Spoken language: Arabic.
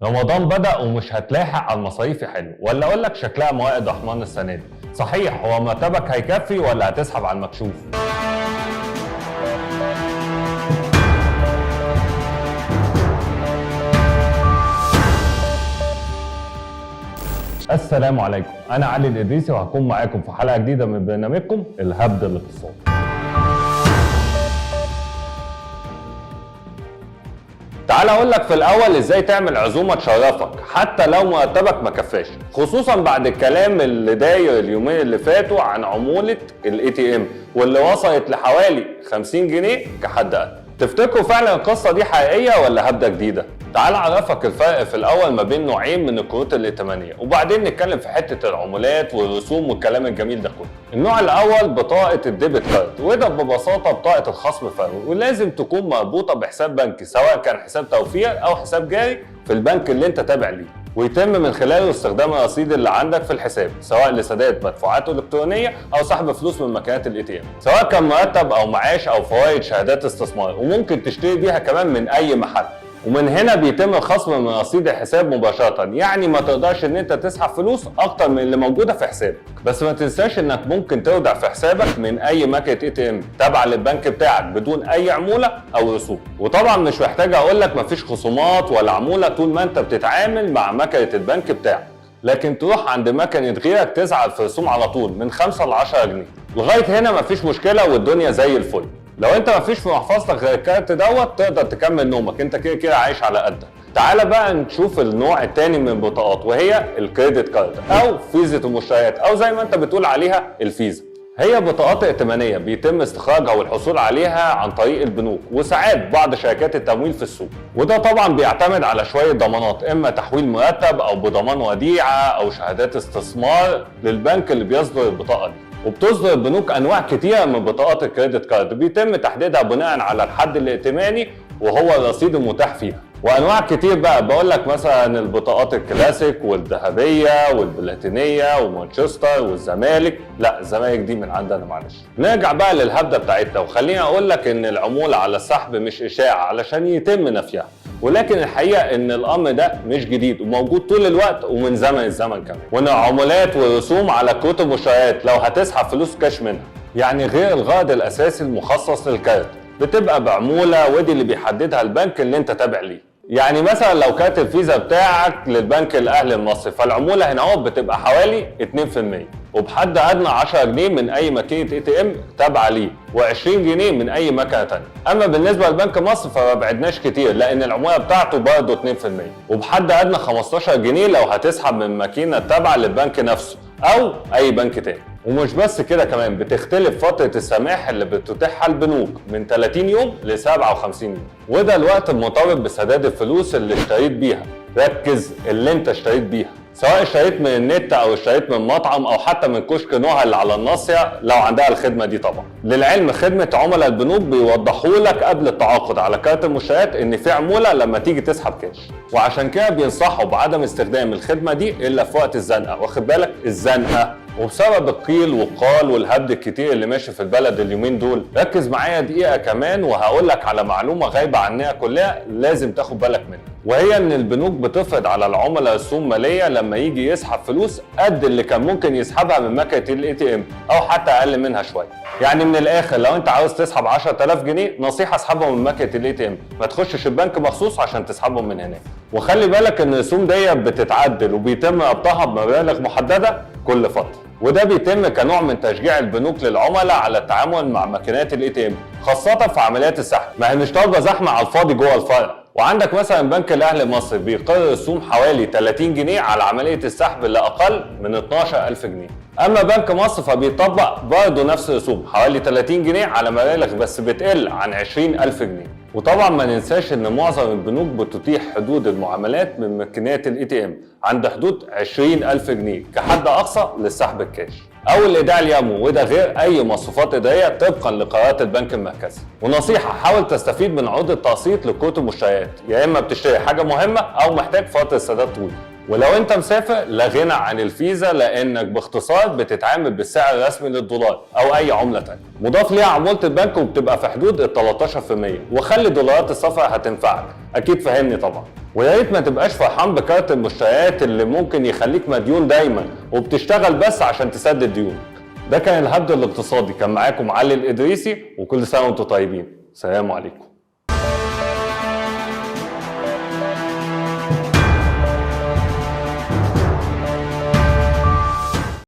رمضان بدأ ومش هتلاحق على المصاريف يا حلو، ولا اقول لك شكلها موائد رحمن السنة دي؟ صحيح، هو مرتبك هيكفي ولا هتسحب على المكشوف؟ السلام عليكم، انا علي الإدريسي وهكون معاكم في حلقة جديدة من برنامجكم الهبد الاقتصادي. تعال اقول لك في الاول ازاي تعمل عزومه تشرفك حتى لو مرتبك ما كفاش، خصوصا بعد الكلام اللي داير اليومين اللي فاتوا عن عموله الاي تي ام واللي وصلت لحوالي 50 جنيه كحد ادنى. تفتكروا فعلا القصه دي حقيقيه ولا هبده جديده؟ تعال اعرفك الفرق في الاول ما بين نوعين من الكروت الائتمانيه، وبعدين نتكلم في حته العمولات والرسوم والكلام الجميل ده كله. النوع الاول بطاقه الديبت كارد، وده ببساطه بطاقه الخصم فوري، ولازم تكون مربوطه بحساب بنكي سواء كان حساب توفير او حساب جاري في البنك اللي انت تابع ليه، ويتم من خلاله استخدام الرصيد اللي عندك في الحساب سواء لسداد مدفوعات الكترونيه او سحب فلوس من ماكينات الاي تي ام، سواء كان مرتب او معاش او فوائد شهادات استثمار، وممكن تشتري بيها كمان من اي محل. ومن هنا بيتم الخصم من رصيد الحساب مباشرة، يعني ما تقدرش ان انت تسحب فلوس اكتر من اللي موجودة في حسابك. بس ما تنساش انك ممكن تودع في حسابك من اي ماكينة اي تي ام تابعة للبنك بتاعك بدون اي عمولة او رسوم. وطبعا مش محتاج اقول لك مفيش خصومات ولا عمولة طول ما انت بتتعامل مع ماكينة البنك بتاعك، لكن تروح عند مكنة غيرك تزعل في رسوم على طول من 5 ل 10 جنيه. لغاية هنا مفيش مشكلة والدنيا زي الفل. لو انت مفيش في محفظتك غير الكارت دوت تقدر تكمل نومك، انت كده كده عايش على قدك. تعالى بقى نشوف النوع الثاني من البطاقات، وهي الكريدت كارد او فيزا المشتريات، او زي ما انت بتقول عليها الفيزا. هي بطاقات ائتمانيه بيتم استخراجها والحصول عليها عن طريق البنوك وساعات بعض شركات التمويل في السوق، وده طبعا بيعتمد على شويه ضمانات، اما تحويل مرتب او بضمان وديعه او شهادات استثمار للبنك اللي بيصدر البطاقه دي. وبتصدر البنوك انواع كتيره من بطاقات الكريدت كارد بيتم تحديدها بناء على الحد الائتماني وهو الرصيد المتاح فيها. وانواع كتير بقى، بقول لك مثلا البطاقات الكلاسيك والذهبيه والبلاتينيه ومانشستر والزمالك. لا، الزمالك دي من عندنا معلش. نرجع بقى للهبده بتاعتنا، وخليني اقول لك ان العموله على السحب مش اشاعه علشان يتم نفيها، ولكن الحقيقه ان الامر ده مش جديد وموجود طول الوقت ومن زمن الزمن كمان، وان العمولات والرسوم على كروت المشتريات لو هتسحب فلوس كاش منها، يعني غير الغرض الاساسي المخصص للكارت، بتبقى بعموله، ودي اللي بيحددها البنك اللي انت تابع ليه. يعني مثلا لو كارت الفيزا بتاعك للبنك الاهلي المصري، فالعموله هنا اهو بتبقى حوالي 2%، وبحد ادنى 10 جنيه من اي ماكينه اي تي ام تابعه ليه، و20 جنيه من اي مكنه ثانيه. اما بالنسبه لبنك مصر فما بعدناش كتير، لان العموله بتاعته برضه 2%، وبحد ادنى 15 جنيه لو هتسحب من ماكينه تابعه للبنك نفسه او اي بنك تاني. ومش بس كده، كمان بتختلف فترة السماح اللي بتتيحها البنوك من 30 يوم ل 57 يوم، وده الوقت المرتبط بسداد الفلوس اللي اشتريت بيها. ركز، اللي انت اشتريت بيها، سواء اشتريت من النت او اشتريت من مطعم او حتى من كشك نوها اللي على الناصية لو عندها الخدمة دي. طبعا للعلم خدمة عملاء البنوك بيوضحوا لك قبل التعاقد على كارت المشتريات ان في عمولة لما تيجي تسحب كاش، وعشان كده بينصحوا بعدم استخدام الخدمة دي الا في وقت الزنقة. واخد بالك؟ الزنقة. وبسبب القيل والقال والهبد الكتير اللي ماشي في البلد اليومين دول، ركز معايا دقيقة كمان وهقول لك على معلومة غايبة عننا كلها لازم تاخد بالك منها، وهي ان البنوك بتفرض على العملاء رسوم مالية لما يجي يسحب فلوس قد اللي كان ممكن يسحبها من ماكينة الاي تي ام او حتى اقل منها شوية. يعني من الاخر، لو انت عاوز تسحب 10000 جنيه نصيحة اسحبهم من ماكينة الاي تي ام، ما تخشش البنك مخصوص عشان تسحبهم من هناك. وخلي بالك ان الرسوم دي بتتعدل وبيتم ربطها بمبالغ محددة كل فترة، وده بيتم كنوع من تشجيع البنوك للعملاء على التعامل مع ماكينات الاي تي ام، خاصة في عمليات السحب. ما هي مش طالبة زحمة على الفاضي جوه الفرع. وعندك مثلا بنك الاهلي المصري بيقرر رسوم حوالي 30 جنيه على عملية السحب اللي اقل من 12000 جنيه. اما بنك مصر فبيطبق برضه نفس الرسوم حوالي 30 جنيه على مبالغ بس بتقل عن 20000 جنيه. وطبعا ما ننساش ان معظم البنوك بتتيح حدود المعاملات من ماكينات الاي تي ام عند حدود 20000 جنيه كحد اقصى للسحب الكاش او الايداع اليومي، وده غير اي مصروفات اداريه طبقا لقرارات البنك المركزي. ونصيحه، حاول تستفيد من عقود التقسيط لكروت المشتريات، يا اما بتشتري حاجه مهمه او محتاج فتره سداد طويله. ولو انت مسافر لا غنى عن الفيزا، لانك باختصار بتتعامل بالسعر الرسمي للدولار او اي عمله تانيه. مضاف ليها عموله البنك وبتبقى في حدود ال 13%. وخلي دولارات السفر هتنفعك، اكيد فاهمني طبعا. ويا ريت ما تبقاش فرحان بكارت المشتريات اللي ممكن يخليك مديون دايما وبتشتغل بس عشان تسدد ديونك. ده كان الهبد الاقتصادي، كان معاكم علي الإدريسي، وكل سنه وانتم طيبين. سلام عليكم.